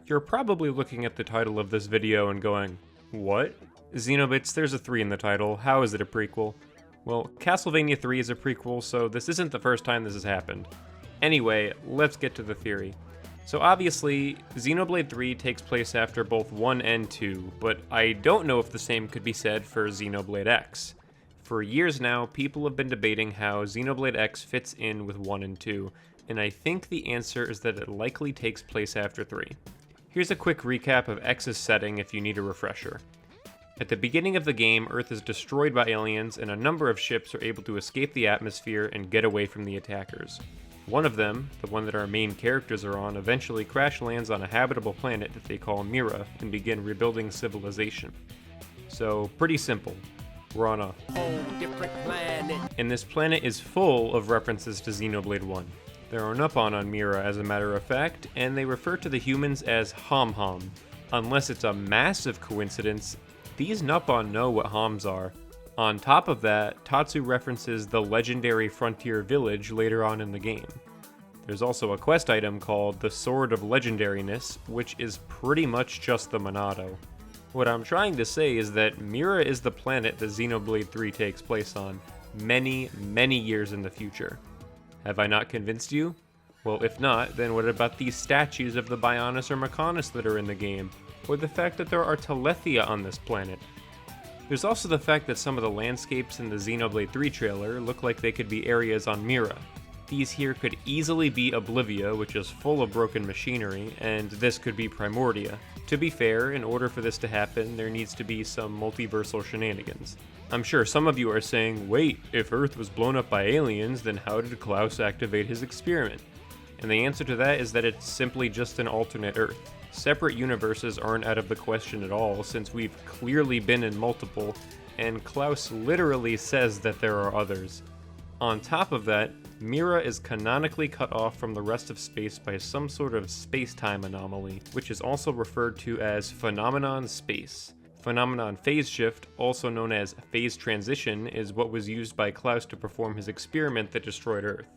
You're probably looking at the title of this video and going, what? XenoBits, there's a 3 in the title, how is it a prequel? Well, Castlevania 3 is a prequel, so this isn't the first time this has happened. Anyway, let's get to the theory. So obviously, Xenoblade 3 takes place after both 1 and 2, but I don't know if the same could be said for Xenoblade X. For years now, people have been debating how Xenoblade X fits in with 1 and 2, and I think the answer is that it likely takes place after 3. Here's a quick recap of X's setting if you need a refresher. At the beginning of the game, Earth is destroyed by aliens, and a number of ships are able to escape the atmosphere and get away from the attackers. One of them, the one that our main characters are on, eventually crash lands on a habitable planet that they call Mira and begin rebuilding civilization. So, pretty simple. We're on a whole different planet. And this planet is full of references to Xenoblade 1. There are Nupon on Mira, as a matter of fact, and they refer to the humans as Hom-Hom. Unless it's a massive coincidence, these Nupon know what Homs are. On top of that, Tatsu references the legendary frontier village later on in the game. There's also a quest item called the Sword of Legendariness, which is pretty much just the Monado. What I'm trying to say is that Mira is the planet that Xenoblade 3 takes place on, many, many years in the future. Have I not convinced you? Well, if not, then what about these statues of the Bionis or Mechonis that are in the game? Or the fact that there are Telethia on this planet? There's also the fact that some of the landscapes in the Xenoblade 3 trailer look like they could be areas on Mira. These here could easily be Oblivia, which is full of broken machinery, and this could be Primordia. To be fair, in order for this to happen, there needs to be some multiversal shenanigans. I'm sure some of you are saying, wait, if Earth was blown up by aliens, then how did Klaus activate his experiment? And the answer to that is that it's simply just an alternate Earth. Separate universes aren't out of the question at all, since we've clearly been in multiple, and Klaus literally says that there are others. On top of that, Mira is canonically cut off from the rest of space by some sort of space-time anomaly, which is also referred to as Phenomenon Space. Phenomenon Phase Shift, also known as Phase Transition, is what was used by Klaus to perform his experiment that destroyed Earth.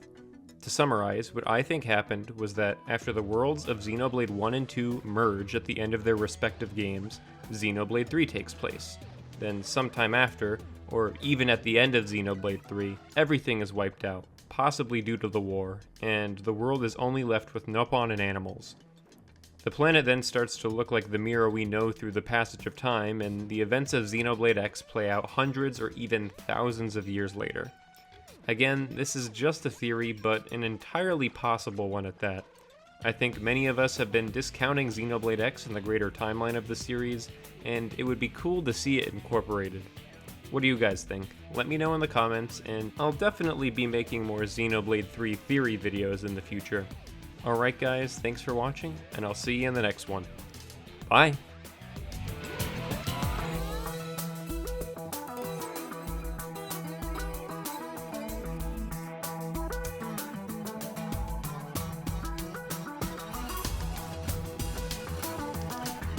To summarize, what I think happened was that after the worlds of Xenoblade 1 and 2 merge at the end of their respective games, Xenoblade 3 takes place. Then sometime after, or even at the end of Xenoblade 3, everything is wiped out, possibly due to the war, and the world is only left with Nupon and animals. The planet then starts to look like the Mira we know through the passage of time, and the events of Xenoblade X play out hundreds or even thousands of years later. Again, this is just a theory, but an entirely possible one at that. I think many of us have been discounting Xenoblade X in the greater timeline of the series, and it would be cool to see it incorporated. What do you guys think? Let me know in the comments, and I'll definitely be making more Xenoblade 3 theory videos in the future. Alright guys, thanks for watching, and I'll see you in the next one. Bye!